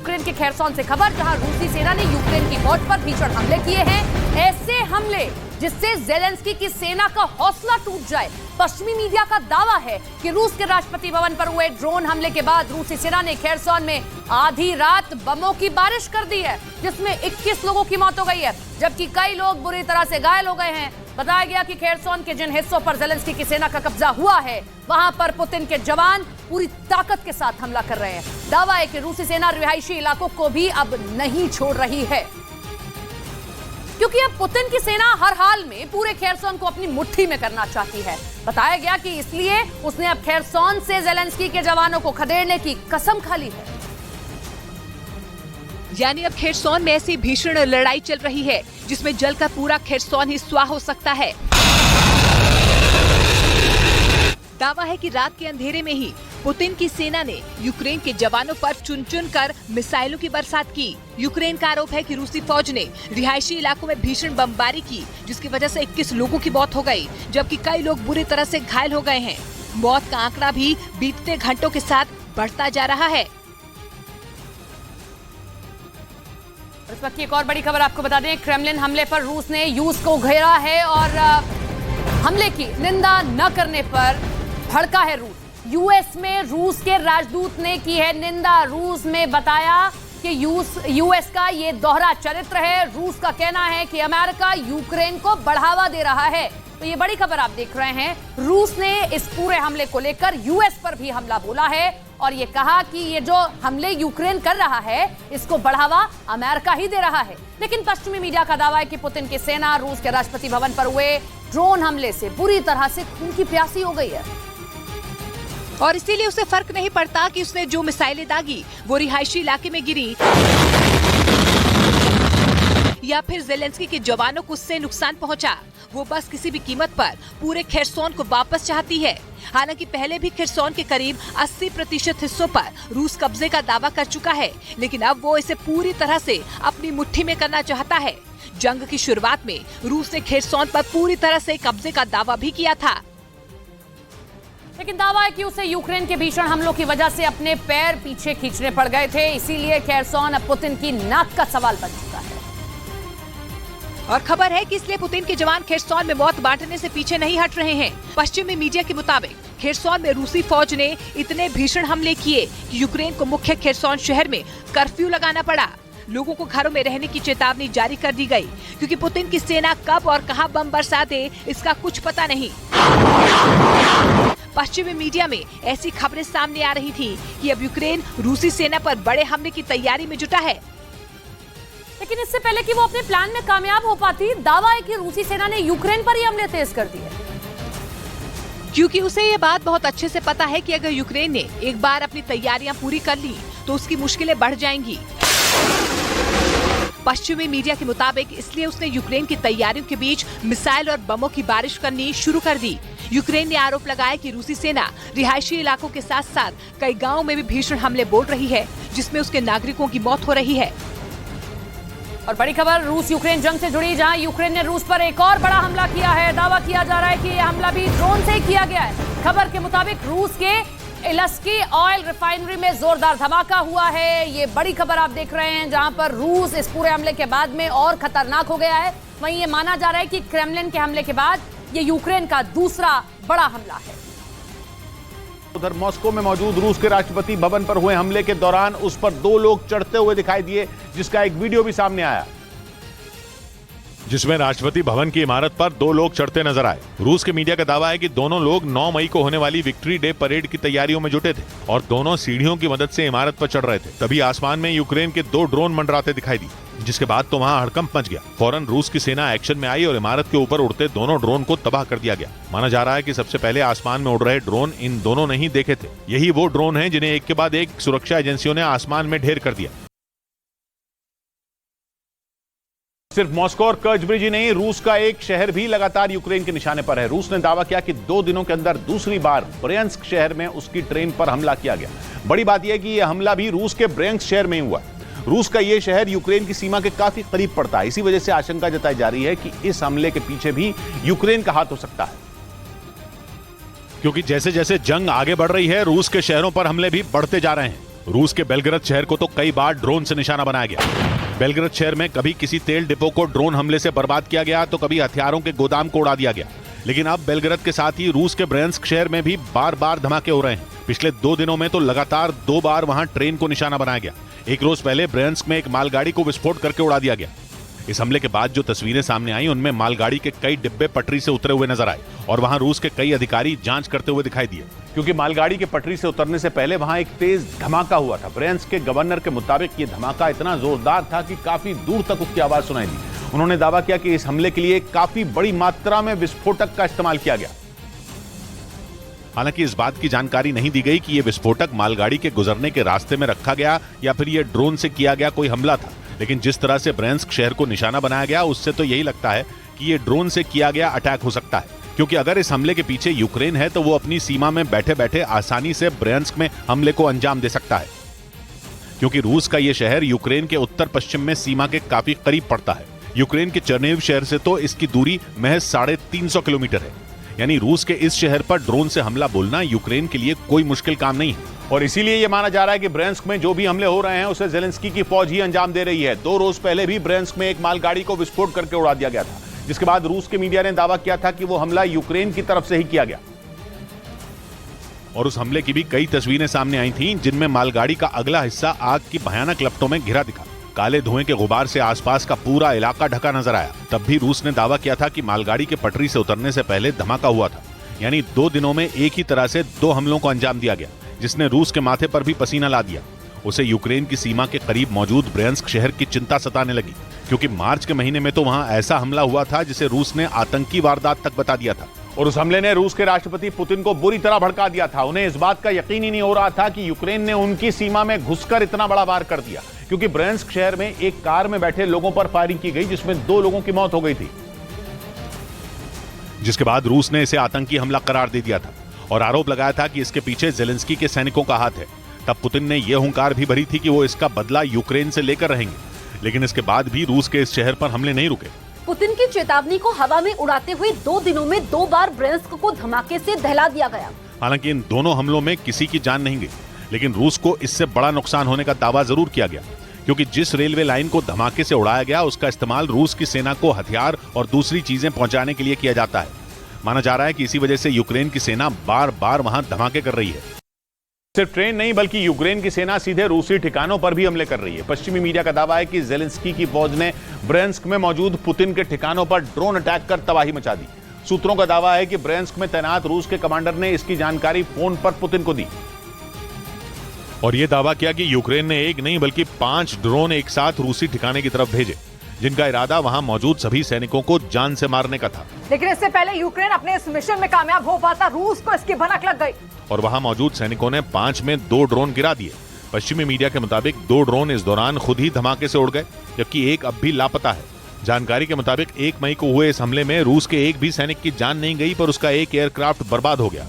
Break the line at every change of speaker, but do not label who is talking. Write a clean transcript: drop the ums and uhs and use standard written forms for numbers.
Ukraine के Kherson से खबर, जहां रूसी सेना ने यूक्रेन की फौज पर भीषण हमले किए हैं। ऐसे हमले जिससे ज़ेलेंस्की की सेना का हौसला टूट जाए। पश्चिमी मीडिया का दावा है कि रूस के राष्ट्रपति भवन पर हुए ड्रोन हमले के बाद रूसी सेना ने खेरसोन में आधी रात बमों की बारिश कर दी है, जिसमें 21 लोगों की मौत हो गई है, जबकि कई लोग बुरी तरह से घायल हो गए हैं। बताया गया कि खेरसोन के जिन हिस्सों पर ज़ेलेंस्की की सेना का कब्जा हुआ है, वहां पर पुतिन के जवान पूरी ताकत के साथ हमला कर रहे हैं। दावा है कि रूसी सेना रिहायशी इलाकों को भी अब नहीं छोड़ रही है, क्योंकि अब पुतिन की सेना हर हाल में पूरे खेरसोन को अपनी मुट्ठी में करना चाहती है। बताया गया कि इसलिए उसने अब खेरसोन से ज़ेलेंस्की के जवानों को खदेड़ने की कसम खा ली है।
यानी अब खेरसोन में ऐसी भीषण लड़ाई चल रही है जिसमें जलकर पूरा खेरसोन ही स्वाह हो सकता है। दावा है कि रात के अंधेरे में ही पुतिन की सेना ने यूक्रेन के जवानों पर चुन चुन कर मिसाइलों की बरसात की। यूक्रेन का आरोप है कि रूसी फौज ने रिहायशी इलाकों में भीषण बमबारी की, जिसकी वजह से 21 लोगों की मौत हो गई, जबकि कई लोग बुरी तरह से घायल हो गए हैं। मौत का आंकड़ा भी बीतते घंटों के साथ बढ़ता जा रहा है।
इस वक्त की एक और बड़ी खबर आपको बता दें, क्रेमलिन हमले पर रूस ने यूएस को घेरा है और हमले की निंदा न करने पर भड़का है रूस। यूएस में रूस के राजदूत ने की है निंदा। रूस में बताया कि यूएस का ये दोहरा चरित्र है। रूस का कहना है कि अमेरिका यूक्रेन को बढ़ावा दे रहा है। तो ये बड़ी खबर आप देख रहे हैं। रूस ने इस पूरे हमले को लेकर यूएस पर भी हमला बोला है और ये कहा कि ये जो हमले यूक्रेन कर रहा है, इसको बढ़ावा अमेरिका ही दे रहा है। लेकिन पश्चिमी मीडिया का दावा है कि पुतिन की सेना रूस के राष्ट्रपति भवन पर हुए ड्रोन हमले से बुरी तरह से खून की प्यासी हो गई है
और इसीलिए उसे फर्क नहीं पड़ता कि उसने जो मिसाइलें दागी वो रिहायशी इलाके में गिरी या फिर ज़ेलेंस्की के जवानों को उससे नुकसान पहुंचा। वो बस किसी भी कीमत पर पूरे खेरसोन को वापस चाहती है। हालांकि पहले भी खेरसोन के करीब 80% हिस्सों पर रूस कब्जे का दावा कर चुका है, लेकिन अब वो इसे पूरी तरह से अपनी मुट्ठी में करना चाहता है। जंग की शुरुआत में रूस ने खेरसोन पर पूरी तरह से कब्जे का दावा भी किया था,
लेकिन दावा है कि उसे यूक्रेन के भीषण हमलों की वजह से अपने पैर पीछे खींचने पड़ गए थे। इसीलिए खेरसोन अब पुतिन की नाक का सवाल बन चुका है।
और खबर है कि इसलिए पुतिन के जवान खेरसोन में मौत बांटने से पीछे नहीं हट रहे हैं। पश्चिमी मीडिया के मुताबिक खेरसोन में रूसी फौज ने इतने भीषण हमले किए कि यूक्रेन को मुख्य खेरसोन शहर में कर्फ्यू लगाना पड़ा। लोगों को घरों में रहने की चेतावनी जारी कर दी गई, क्योंकि पुतिन की सेना कब और कहां बम बरसा दे इसका कुछ पता नहीं। पश्चिमी मीडिया में ऐसी खबरें सामने आ रही थी कि अब यूक्रेन रूसी सेना पर बड़े हमले की तैयारी में जुटा है।
लेकिन इससे पहले कि वो अपने प्लान में कामयाब हो पाती, दावा है कि रूसी सेना ने यूक्रेन पर ही हमले तेज कर दिए,
क्योंकि उसे ये बात बहुत अच्छे से पता है कि अगर यूक्रेन ने एक बार अपनी तैयारियां पूरी कर ली तो उसकी मुश्किलें बढ़ जाएंगी। पश्चिमी मीडिया के मुताबिक इसलिए उसने यूक्रेन की तैयारियों के बीच मिसाइल और बमों की बारिश करनी शुरू कर दी। यूक्रेन ने आरोप लगाया कि रूसी सेना रिहायशी इलाकों के साथ साथ कई गांवों में भी भीषण हमले बोल रही है, जिसमें उसके नागरिकों की मौत हो रही है।
और बड़ी खबर रूस यूक्रेन जंग से जुड़ी, जहां यूक्रेन ने रूस पर एक और बड़ा हमला किया है। दावा किया जा रहा है कि यह हमला भी ड्रोन से किया गया है। खबर के मुताबिक रूस के इलस्की ऑयल रिफाइनरी में जोरदार धमाका हुआ है। ये बड़ी खबर आप देख रहे हैं, जहां पर रूस इस पूरे हमले के बाद में और खतरनाक हो गया है। वहीं ये माना जा रहा है कि क्रेमलिन के हमले के बाद ये यूक्रेन का दूसरा बड़ा हमला है।
उधर मॉस्को में मौजूद रूस के राष्ट्रपति भवन पर हुए हमले के दौरान उस पर 2 लोग चढ़ते हुए दिखाई दिए, जिसका एक वीडियो भी सामने आया,
जिसमें राष्ट्रपति भवन की इमारत पर 2 लोग चढ़ते नजर आए। रूस के मीडिया का दावा है कि दोनों लोग 9 मई को होने वाली विक्ट्री डे परेड की तैयारियों में जुटे थे और दोनों सीढ़ियों की मदद से इमारत पर चढ़ रहे थे। तभी आसमान में यूक्रेन के 2 ड्रोन मंडराते दिखाई दी, जिसके बाद तो वहां हड़कंप मच गया। फौरन रूस की सेना एक्शन में आई और इमारत के ऊपर उड़ते दोनों ड्रोन को तबाह कर दिया गया। माना जा रहा है कि सबसे पहले आसमान में उड़ रहे ड्रोन इन दोनों ने ही देखे थे। यही वो ड्रोन हैं जिन्हें एक के बाद एक सुरक्षा एजेंसियों ने आसमान में ढेर कर दिया।
सिर्फ मॉस्को और कर्जब्रिज ही नहीं, रूस का एक शहर भी लगातार यूक्रेन के निशाने पर है। रूस ने दावा किया कि 2 दिनों के अंदर दूसरी बार ब्रयांस्क शहर में उसकी ट्रेन पर हमला किया गया। बड़ी बात यह है कि यह हमला भी रूस के ब्रयांस्क शहर में हुआ। रूस का यह शहर यूक्रेन की सीमा के काफी करीब पड़ता है। इसी वजह से आशंका जताई जा रही है कि इस हमले के पीछे भी यूक्रेन का हाथ हो सकता है,
क्योंकि जैसे जैसे जंग आगे बढ़ रही है, रूस के शहरों पर हमले भी बढ़ते जा रहे हैं। रूस के बेलग्रद शहर को तो कई बार ड्रोन से निशाना बनाया गया। बेलग्रद शहर में कभी किसी तेल डिपो को ड्रोन हमले से बर्बाद किया गया तो कभी हथियारों के गोदाम को उड़ा दिया गया। लेकिन अब बेलग्रद के साथ ही रूस के ब्रयांस्क शहर में भी बार बार धमाके हो रहे हैं। पिछले 2 दिनों में तो लगातार 2 बार वहां ट्रेन को निशाना बनाया गया। एक रोज पहले ब्रयांस्क में एक मालगाड़ी को विस्फोट करके उड़ा दिया गया। इस हमले के बाद जो तस्वीरें सामने आई उनमें मालगाड़ी के कई डिब्बे पटरी से उतरे हुए नजर आए और वहां रूस के कई अधिकारी जांच करते हुए दिखाई दिए,
क्योंकि मालगाड़ी के पटरी से उतरने से पहले वहां एक तेज धमाका हुआ था। ब्रयांस्क के गवर्नर के मुताबिक ये धमाका इतना जोरदार था कि काफी दूर तक उसकी आवाज सुनाई दी। उन्होंने दावा किया कि इस हमले के लिए काफी बड़ी मात्रा में विस्फोटक का इस्तेमाल किया गया।
हालांकि इस बात की जानकारी नहीं दी गई कि यह विस्फोटक मालगाड़ी के गुजरने के रास्ते में रखा गया या फिर यह ड्रोन से किया गया कोई हमला था। लेकिन जिस तरह से ब्रयांस्क शहर को निशाना बनाया गया उससे तो यही लगता है कि यह ड्रोन से किया गया अटैक हो सकता है, क्योंकि अगर इस हमले के पीछे यूक्रेन है तो वो अपनी सीमा में बैठे बैठे आसानी से ब्रयांस्क में हमले को अंजाम दे सकता है, क्योंकि रूस का यह शहर यूक्रेन के उत्तर पश्चिम में सीमा के काफी करीब पड़ता है। यूक्रेन के चर्निव शहर से तो इसकी दूरी महज 350 किलोमीटर है। यानी रूस के इस शहर पर ड्रोन से हमला बोलना यूक्रेन के लिए कोई मुश्किल काम नहीं है।
और इसीलिए यह माना जा रहा है कि ब्रयांस्क में जो भी हमले हो रहे हैं उसे जेलेंस्की की फौज ही अंजाम दे रही है। 2 रोज पहले भी ब्रयांस्क में एक मालगाड़ी को विस्फोट करके उड़ा दिया गया था, जिसके बाद रूस के मीडिया ने दावा किया था कि वो हमला यूक्रेन की तरफ से ही किया गया।
और उस हमले की भी कई तस्वीरें सामने आई थीं, जिनमें मालगाड़ी का अगला हिस्सा आग की भयानक लपटों में घिरा दिखा। काले धुएं के गुबार से आसपास का पूरा इलाका ढका नजर आया। तब भी रूस ने दावा किया था कि मालगाड़ी के पटरी से उतरने से पहले धमाका हुआ था। यानी 2 दिनों में एक ही तरह से 2 हमलों को अंजाम दिया गया, जिसने रूस के माथे पर भी पसीना ला दिया। उसे यूक्रेन की सीमा के करीब मौजूद ब्रयांस्क शहर की चिंता सताने लगी, क्योंकि मार्च के महीने में तो वहां ऐसा हमला हुआ था जिसे रूस ने आतंकी वारदात तक बता दिया था।
और उस हमले ने रूस के राष्ट्रपति पुतिन को बुरी तरह भड़का दिया था। उन्हें इस बात का यकीन ही नहीं हो रहा था कि यूक्रेन ने उनकी सीमा में घुसकर इतना बड़ा वार कर दिया, क्योंकि ब्रयांस्क शहर में एक कार में बैठे लोगों पर फायरिंग की गई, जिसमें 2 लोगों की मौत हो गई थी,
जिसके बाद रूस ने इसे आतंकी हमला करार दे दिया था और आरोप लगाया था कि इसके पीछे जेलेंस्की के सैनिकों का हाथ है। तब पुतिन ने यह हुंकार भी भरी थी कि वो इसका बदला यूक्रेन से लेकर रहेंगे, लेकिन इसके बाद भी रूस के इस शहर पर हमले नहीं रुके।
पुतिन की चेतावनी को हवा में उड़ाते हुए 2 दिनों में 2 बार ब्रयांस्क को धमाके से दहला दिया गया।
हालांकि इन दोनों हमलों में किसी की जान नहीं गई, लेकिन रूस को इससे बड़ा नुकसान होने का दावा जरूर किया गया, क्योंकि जिस रेलवे लाइन को धमाके से उड़ाया गया उसका इस्तेमाल रूस की सेना को हथियार और दूसरी चीजें पहुंचाने के लिए किया जाता है। माना जा रहा है कि इसी वजह से यूक्रेन की सेना बार बार वहां धमाके कर रही है।
सिर्फ ट्रेन नहीं बल्कि यूक्रेन की सेना सीधे रूसी ठिकानों पर भी हमले कर रही है। पश्चिमी मीडिया का दावा है कि जेलेंस्की की फौज ने ब्रयांस्क में मौजूद पुतिन के ठिकानों पर ड्रोन अटैक कर तबाही मचा दी। सूत्रों का दावा है कि ब्रयांस्क में तैनात रूस के कमांडर ने इसकी जानकारी फोन पर पुतिन को दी
और यह दावा किया कि यूक्रेन ने एक नहीं बल्कि 5 ड्रोन एक साथ रूसी ठिकाने की तरफ भेजे, जिनका इरादा वहां मौजूद सभी सैनिकों को जान से मारने का था।
लेकिन इससे पहले यूक्रेन अपने इस मिशन में कामयाब हो पाता, रूस को इसकी भनक लग गई
और वहां मौजूद सैनिकों ने 5 में 2 ड्रोन गिरा दिए। पश्चिमी मीडिया के मुताबिक 2 ड्रोन इस दौरान खुद ही धमाके से उड़ गए, जबकि एक अब भी लापता है। जानकारी के मुताबिक 1 मई को हुए इस हमले में रूस के एक भी सैनिक की जान नहीं गई, पर उसका एक एयरक्राफ्ट बर्बाद हो गया।